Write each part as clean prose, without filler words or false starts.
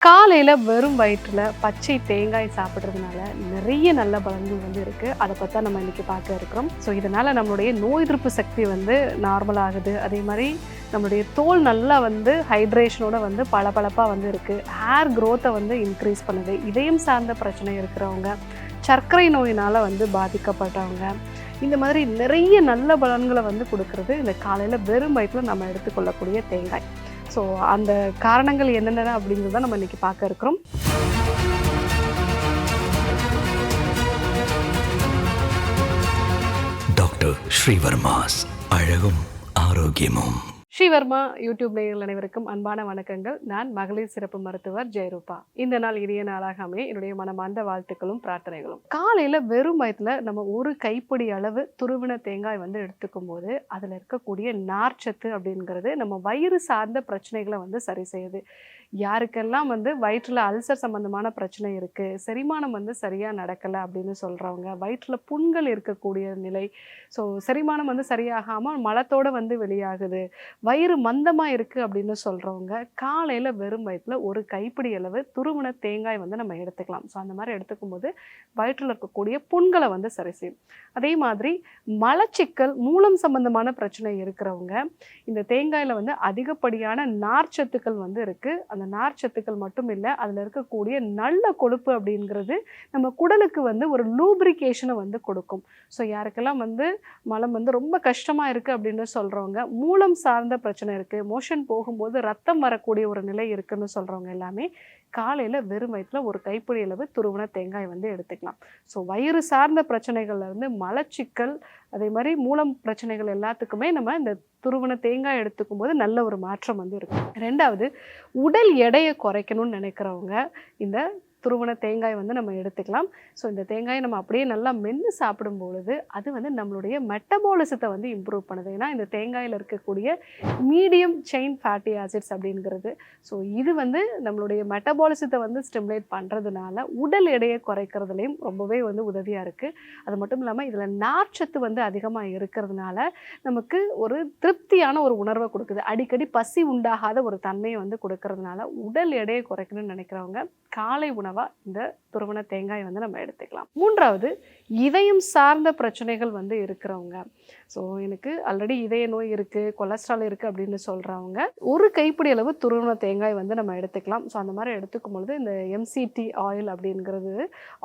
காலையில் வெறும் வயிற்றில் பச்சை தேங்காய் சாப்பிட்றதுனால நிறைய நல்ல பலன்கள் இருக்குது. அதை பற்றி தான் நம்ம இன்றைக்கி பார்க்க இருக்கிறோம். ஸோ இதனால் நம்மளுடைய நோய் எதிர்ப்பு சக்தி நார்மல் ஆகுது. அதே மாதிரி நம்மளுடைய தோல் நல்லா ஹைட்ரேஷனோட பளபளப்பாக இருக்குது. ஹேர் க்ரோத்தை இன்க்ரீஸ் பண்ணுது. இதயம் சார்ந்த பிரச்சனை இருக்கிறவங்க, சர்க்கரை நோயினால் பாதிக்கப்பட்டவங்க, இந்த மாதிரி நிறைய நல்ல பலன்களை கொடுக்கறது இந்த காலையில் வெறும் வயிற்றில் நம்ம எடுத்துக்கொள்ளக்கூடிய தேங்காய். ஸோ அந்த காரணங்கள் என்னென்ன அப்படிங்கிறத நம்ம இன்றைக்கி பார்க்க இருக்கிறோம். டாக்டர் ஸ்ரீவர்மாஸ் அழகும் ஆரோக்கியமும். ஸ்ரீவர்மா யூடியூப் நேயர்கள் அனைவருக்கும் அன்பான வணக்கங்கள். நான் மகளிர் சிறப்பு மருத்துவர் ஜெயரூபா. இந்த நாள் இனிய நாளாக அமைய என்னுடைய மனமார்ந்த வாழ்த்துக்களும் பிரார்த்தனைகளும். காலையில் வெறும் வயிற்றுல நம்ம ஒரு கைப்பிடி அளவு துருவின தேங்காய் எடுத்துக்கும் போது அதில் இருக்கக்கூடிய நார்ச்சத்து அப்படிங்கிறது நம்ம வயிறு சார்ந்த பிரச்சனைகளை சரி செய்யுது. யாருக்கெல்லாம் வயிற்றில் அல்சர் சம்பந்தமான பிரச்சனை இருக்குது, செரிமானம் சரியாக நடக்கலை அப்படின்னு சொல்கிறவங்க, வயிற்றில் புண்கள் இருக்கக்கூடிய நிலை, ஸோ செரிமானம் சரியாகாமல் மலத்தோடு வெளியாகுது, வயிறு மந்தமாக இருக்குது அப்படின்னு சொல்கிறவங்க காலையில் வெறும் வயிற்றில் ஒரு கைப்பிடி அளவு துருவின தேங்காய் நம்ம எடுத்துக்கலாம். ஸோ அந்த மாதிரி எடுத்துக்கும் போது வயிற்றில் இருக்கக்கூடிய புண்களை சரி செய்யும். அதே மாதிரி மலச்சிக்கல், மூலம் சம்பந்தமான பிரச்சனை இருக்கிறவங்க இந்த தேங்காயில் அதிகப்படியான நார்ச்சத்துக்கள் இருக்குது. அந்த நார்ச்சத்துக்கள் மட்டும் இல்லை, அதில் இருக்கக்கூடிய நல்ல கொழுப்பு அப்படிங்கிறது நம்ம குடலுக்கு ஒரு லூப்ரிகேஷனை கொடுக்கும். ஸோ யாருக்கெல்லாம் மலம் ரொம்ப கஷ்டமாக இருக்குது அப்படின்னு சொல்கிறவங்க, மூலம் சார்ந்த பிரச்சனை இருக்குது, மோஷன் போகும்போது ரத்தம் வரக்கூடிய ஒரு நிலை இருக்குன்னு சொல்கிறவங்க எல்லாமே காலையில் வெறும் வயிற்றில் ஒரு கைப்பிடி அளவு துருவின தேங்காய் எடுத்துக்கலாம். ஸோ வயிறு சார்ந்த பிரச்சனைகள்லேருந்து மலச்சிக்கல், அதே மாதிரி மூலம் பிரச்சனைகள் எல்லாத்துக்குமே நம்ம இந்த துருவின தேங்காய் எடுத்துக்கும் போது நல்ல ஒரு மாற்றம் இருக்கும். ரெண்டாவது, உடல் எடையை குறைக்கணும்னு நினைக்கிறவங்க இந்த துருவின தேங்காய் நம்ம எடுத்துக்கலாம். ஸோ இந்த தேங்காயை நம்ம அப்படியே நல்லா மென்று சாப்பிடும் பொழுது அது நம்மளுடைய மெட்டபாலிசத்தை இம்ப்ரூவ் பண்ணுது. ஏன்னா இந்த தேங்காயில் இருக்கக்கூடிய மீடியம் செயின் ஃபேட்டி ஆசிட்ஸ் அப்படிங்கிறது, ஸோ இது நம்மளுடைய மெட்டபாலிசத்தை ஸ்டிமுலேட் பண்ணுறதுனால உடல் எடையை குறைக்கிறதுலையும் ரொம்பவே உதவியாக இருக்குது. அது மட்டும் இல்லாமல் இதில் நார்ச்சத்து அதிகமாக இருக்கிறதுனால நமக்கு ஒரு திருப்தியான ஒரு உணர்வை கொடுக்குது. அடிக்கடி பசி உண்டாகாத ஒரு தன்மையை கொடுக்கறதுனால உடல் எடையை குறைக்கணும்னு நினைக்கிறவங்க காலை உணவாக இந்த துருவின தேங்காய் நம்ம எடுத்துக்கலாம். மூன்றாவது, இதயம் சார்ந்த பிரச்சனைகள் இருக்கிறவங்க, ஸோ எனக்கு ஆல்ரெடி இதய நோய் இருக்குது, கொலஸ்ட்ரால் இருக்குது அப்படின்னு சொல்கிறவங்க ஒரு கைப்பிடி அளவு துருவின தேங்காய் நம்ம எடுத்துக்கலாம். ஸோ அந்த மாதிரி எடுத்துக்கும் பொழுது இந்த MCT ஆயில் அப்படிங்கிறது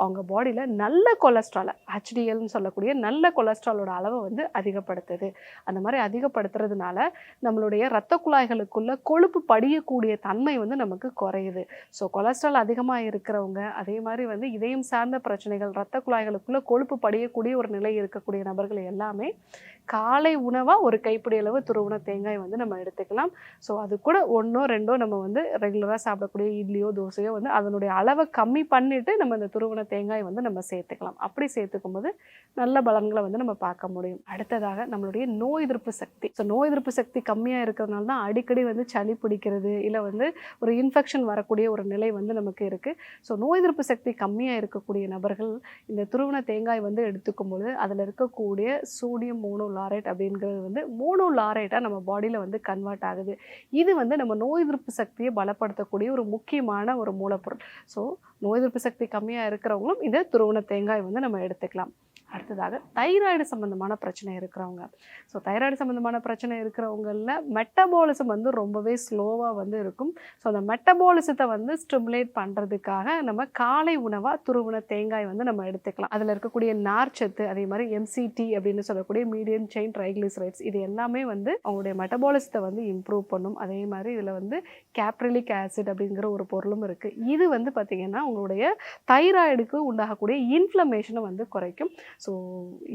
அவங்க பாடியில் நல்ல கொலஸ்ட்ரால், HDLன்னு சொல்லக்கூடிய நல்ல கொலஸ்ட்ராலோட அளவை அதிகப்படுத்துது. அந்த மாதிரி அதிகப்படுத்துறதுனால நம்மளுடைய இரத்த குழாய்களுக்குள்ள கொழுப்பு படியக்கூடிய தன்மை நமக்கு குறையுது. ஸோ கொலஸ்ட்ரால் அதிகமாக இருக்கிறவங்க, அதே மாதிரி இதயம் சார்ந்த பிரச்சனைகள், இரத்த குழாய்களுக்குள்ள கொழுப்பு படியக்கூடிய ஒரு நிலை இருக்கக்கூடிய நபர்கள் எல்லாமே காலை உணவாக ஒரு கைப்பிடி அளவு துருவின தேங்காய் நம்ம எடுத்துக்கலாம். ஸோ அது கூட ஒன்றோ ரெண்டோ நம்ம ரெகுலராக சாப்பிடக்கூடிய இட்லியோ தோசையோ அதனுடைய அளவை கம்மி பண்ணிவிட்டு நம்ம இந்த துருவின தேங்காய் நம்ம சேர்த்துக்கலாம். அப்படி சேர்த்துக்கும் போது நல்ல பலன்களை நம்ம பார்க்க முடியும். அடுத்ததாக நம்மளுடைய நோய் எதிர்ப்பு சக்தி. ஸோ நோய் எதிர்ப்பு சக்தி கம்மியாக இருக்கிறதுனால தான் அடிக்கடி சளி பிடிக்கிறது, இல்லை ஒரு இன்ஃபெக்ஷன் வரக்கூடிய ஒரு நிலை நமக்கு இருக்குது. ஸோ நோய் எதிர்ப்பு சக்தி கம்மியாக இருக்கக்கூடிய நபர்கள் இந்த துருவின தேங்காய் எடுத்துக்கும் பொழுது அதில் இருக்கக்கூடிய சோடியம் மோனோலாரேட் அப்படிங்கிறது மோனோலாரேட்டாக நம்ம பாடியில் கன்வெர்ட் ஆகுது. இது நம்ம நோய் எதிர்ப்பு சக்தியை பலப்படுத்தக்கூடிய ஒரு முக்கியமான ஒரு மூலப்பொருள். ஸோ நோய் எதிர்ப்பு சக்தி கம்மியாக இருக்கிறவங்களும் இந்த துருவின தேங்காய் நம்ம எடுத்துக்கலாம். அடுத்ததாக தைராய்டு சம்மந்தமான பிரச்சனை இருக்கிறவங்க, ஸோ தைராய்டு சம்மந்தமான பிரச்சனை இருக்கிறவங்களில் மெட்டபாலிசம் ரொம்பவே ஸ்லோவாக இருக்கும். ஸோ அந்த மெட்டபாலிசத்தை ஸ்டிமுலேட் பண்ணுறதுக்காக நம்ம காலை உணவாக துருவின தேங்காய் நம்ம எடுத்துக்கலாம். அதில் இருக்கக்கூடிய நார்ச்சத்து, அதே மாதிரி MCT அப்படின்னு சொல்லக்கூடிய மீடியம் செயின் ட்ரைக்ளிசரைட்ஸ், இது எல்லாமே அவங்களுடைய மெட்டபாலிசத்தை இம்ப்ரூவ் பண்ணும். அதே மாதிரி இதில் கேப்ரிலிக் ஆசிட் அப்படிங்கிற ஒரு பொருளும் இருக்குது. இது பார்த்திங்கன்னா உங்களுடைய தைராய்டுக்கு உண்டாகக்கூடிய இன்ஃப்ளமேஷனை குறைக்கும். ஸோ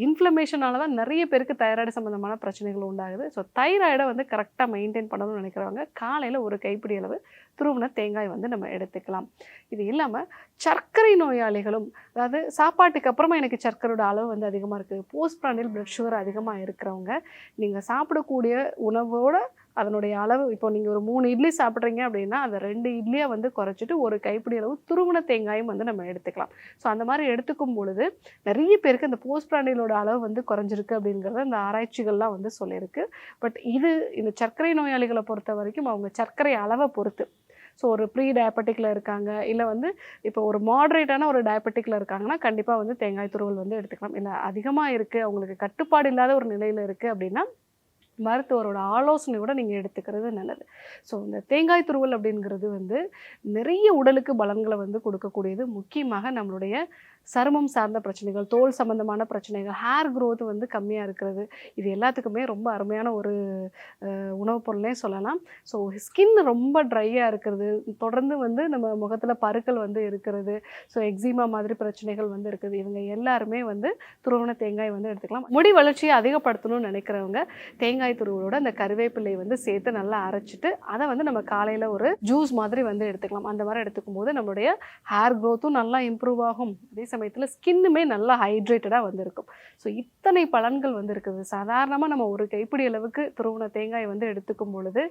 இன்ஃப்ளமேஷனால தான் நிறைய பேருக்கு தைராய்டு சம்மந்தமான பிரச்சனைகள் உண்டாகுது. ஸோ தைராய்டை கரெக்டாக மெயின்டைன் பண்ணணும்னு நினைக்கிறவங்க காலையில் ஒரு கைப்பிடி அளவு துருவின தேங்காய் நம்ம எடுத்துக்கலாம். இது இல்லாமல் சர்க்கரை நோயாளிகளும், அதாவது சாப்பாட்டுக்கு அப்புறமா எனக்கு சர்க்கரையோட அளவு அதிகமாக இருக்குது, போஸ்ட் பிராண்டில் பிளட் சுகர் அதிகமாக இருக்கிறவங்க நீங்கள் சாப்பிடக்கூடிய உணவோட அதனுடைய அளவு, இப்போ நீங்கள் ஒரு 3 இட்லி சாப்பிட்றீங்க அப்படின்னா அதை 2 இட்லியாக குறைச்சிட்டு ஒரு கைப்பிடி அளவு துருவின தேங்காயும் நம்ம எடுத்துக்கலாம். ஸோ அந்த மாதிரி எடுத்துக்கும் பொழுது நிறைய பேருக்கு இந்த போஸ்ட் பிராண்டிலோட அளவு குறைஞ்சிருக்கு அப்படிங்கிறத இந்த ஆராய்ச்சிகள்லாம் சொல்லியிருக்கு. பட் இது இந்த சர்க்கரை நோயாளிகளை பொறுத்த வரைக்கும் அவங்க சர்க்கரை அளவை பொறுத்து. ஸோ ஒரு ப்ரீ டயபெட்டிக்கில் இருக்காங்க, இல்லை வந்து இப்போ ஒரு மாடரேட்டான ஒரு டயபெட்டிக்கில் இருக்காங்கன்னா கண்டிப்பாக வந்து தேங்காய் துருவல் வந்து எடுத்துக்கலாம். இல்லை அதிகமாக இருக்குது, அவங்களுக்கு கட்டுப்பாடு இல்லாத ஒரு நிலையில் இருக்குது அப்படின்னா மருத்துவரோட ஆலோசனையோட நீங்கள் எடுத்துக்கிறது நல்லது. ஸோ இந்த தேங்காய் துருவல் அப்படிங்கிறது வந்து நிறைய உடலுக்கு பலன்களை வந்து கொடுக்கக்கூடியது. முக்கியமாக நம்மளுடைய சருமம் சார்ந்த பிரச்சனைகள், தோல் சம்பந்தமான பிரச்சனைகள், ஹேர் க்ரோத் வந்து கம்மியாக இருக்கிறது, இது எல்லாத்துக்குமே ரொம்ப அருமையான ஒரு உணவுப் பொருள்னே சொல்லலாம். ஸோ ஸ்கின் ரொம்ப ட்ரையாக இருக்கிறது, தொடர்ந்து வந்து நம்ம முகத்தில் பருக்கள் வந்து இருக்கிறது, ஸோ எக்ஸிமா மாதிரி பிரச்சனைகள் வந்து இருக்குது, இவங்க எல்லாருமே வந்து துருவன தேங்காய் வந்து எடுத்துக்கலாம். முடி வளர்ச்சியை அதிகப்படுத்தணும்னு நினைக்கிறவங்க தேங்காய் துருவலோட அந்த கருவேப்பிலை வந்து சேர்த்து நல்லா அரைச்சிட்டு அதை வந்து நம்ம காலையில் ஒரு ஜூஸ் மாதிரி வந்து எடுத்துக்கலாம். அந்த மாதிரி எடுத்துக்கும் போது நம்மளுடைய ஹேர் க்ரோத்தும் நல்லா இம்ப்ரூவ் ஆகும், அதே சமயத்தில் ஸ்கின்னுமே நல்லா ஹைட்ரேட்டடாக வந்து இருக்கும். ஸோ இத்தனை பலன்கள் வந்து இருக்குது. சாதாரணமாக நம்ம ஒரு கைப்பிடி அளவுக்கு துருவன தேங்காய் வந்து எடுத்துக்கும் பொழுது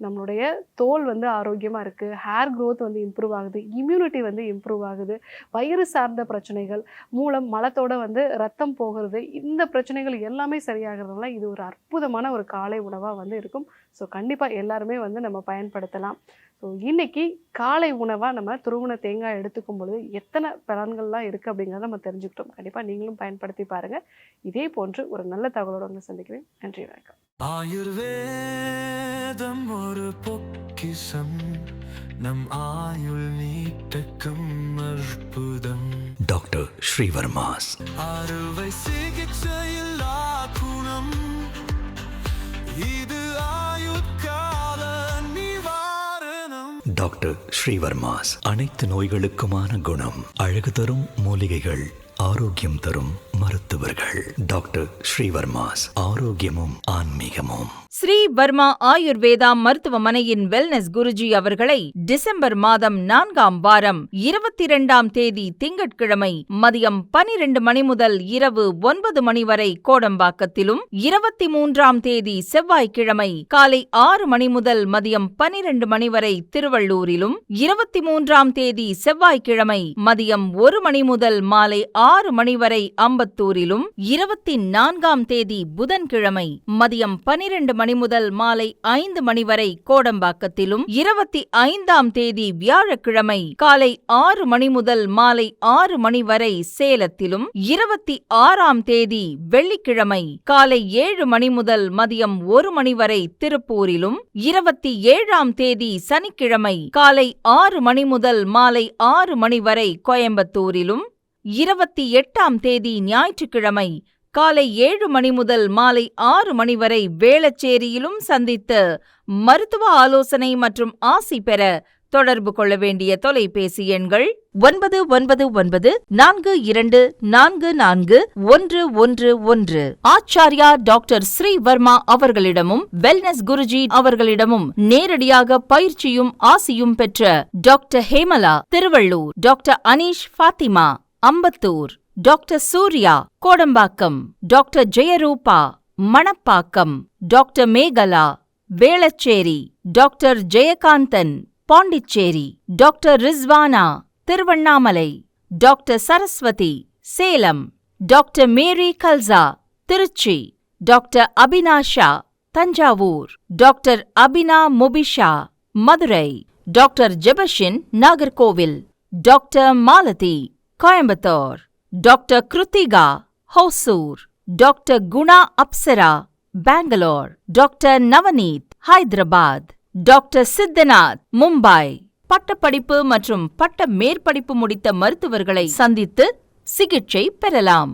நம்மளுடைய தோல் வந்து ஆரோக்கியமாக இருக்குது, ஹேர் க்ரோத் வந்து இம்ப்ரூவ் ஆகுது, இம்யூனிட்டி வந்து இம்ப்ரூவ் ஆகுது, வயிறு சார்ந்த பிரச்சனைகள், மூலம் மலத்தோட வந்து ரத்தம் போகிறது, இந்த பிரச்சனைகள் எல்லாமே சரியாகிறதுனால இது ஒரு அற்புதமான ஒரு காலை உணவாக வந்து இருக்கும். ஸோ கண்டிப்பாக எல்லாருமே வந்து நம்ம பயன்படுத்தலாம். ஸோ இன்றைக்கி காலை உணவாக நம்ம துருவன தேங்காய் எடுத்துக்கும் பொழுது எத்தனை பலன்கள்லாம் இருக்குது அப்படிங்கிறத நம்ம தெரிஞ்சுக்கிட்டோம். கண்டிப்பாக நீங்களும் பயன்படுத்தி பாருங்கள். இதே போன்று ஒரு நல்ல தகவலோடு வந்து சந்திக்கிறேன். நன்றி, வணக்கம். ஆயுர்வேதம் ஒரு பொக்கிஷம், நம் ஆயுள் நீட்டக்கும் அற்புதம். டாக்டர் ஸ்ரீவர்மாஸ் அறுவை சிகிச்சையில் குணம், இது ஆயுட்கால நிவாரணம். டாக்டர் ஸ்ரீவர்மாஸ் அனைத்து நோய்களுக்குமான குணம், அழகு தரும் மூலிகைகள், ஆரோக்கியம் தரும் மருத்துவர்கள். டாக்டர் ஸ்ரீவர்மாஸ், ஆரோக்கியமும் ஆன்மீகமும். ஸ்ரீ வர்மா ஆயுர்வேதா மருத்துவமனையின் வெல்னஸ் குருஜி அவர்களை டிசம்பர் மாதம் 4ஆம் வாரம் 22ஆம் தேதி திங்கட்கிழமை மதியம் 12 மணி முதல் இரவு 9 மணி வரை கோடம்பாக்கத்திலும், 23ஆம் தேதி செவ்வாய்க்கிழமை காலை 6 மணி முதல் மதியம் 12 மணி வரை திருவள்ளூரிலும், 23ஆம் தேதி செவ்வாய்க்கிழமை மதியம் 1 மணி முதல் மாலை 6 மணி வரை அம்பத்தூரிலும், 24ஆம் தேதி புதன்கிழமை மதியம் 12 மணி முதல் மாலை 5 மணி வரை கோடம்பாக்கத்திலும், 25ஆம் தேதி வியாழக்கிழமை காலை 6 மணி முதல் மாலை 6 மணி வரை சேலத்திலும், 26ஆம் தேதி வெள்ளிக்கிழமை காலை 7 மணி முதல் மதியம் 1 மணி வரை திருப்பூரிலும், 27ஆம் தேதி சனிக்கிழமை காலை 6 மணி முதல் மாலை 6 மணி வரை கோயம்புத்தூரிலும், 28ஆம் தேதி ஞாயிற்றுக்கிழமை காலை 7 மணி முதல் மாலை 6 மணி வரை வேளச்சேரியிலும் சந்தித்து மருத்துவ ஆலோசனை மற்றும் ஆசி பெற தொடர்பு கொள்ள வேண்டிய தொலைபேசி எண்கள் 9992444111. ஆச்சார்யா டாக்டர் ஸ்ரீவர்மா அவர்களிடமும் வெல்னஸ் குருஜி அவர்களிடமும் நேரடியாக பயிற்சியும் ஆசியும் பெற்ற doctor Hemala Tiruvallur, doctor Aneesh Fathima Ambattur, doctor Surya Kodambakkam, doctor Jayarooba Manapakkam, doctor Megala Velachery, doctor Jayakanthan Pondicherry, doctor Rizwana Tiruvannamalai, doctor Saraswathi Salem, doctor Mary Kalsa Trichy, doctor Abinasha Thanjavur, doctor Abina Mubisha Madurai, doctor Jebashin Nagercoil, doctor Malathi Coimbatore, doctor Kiruthika Hosur, doctor Guna Apsara Bangalore, doctor Navneeth Hyderabad, doctor Siddhanath Mumbai. பட்டப்படிப்பு மற்றும் பட்ட மேற்படிப்பு முடித்த மருத்துவர்களை சந்தித்து சிகிச்சை பெறலாம்.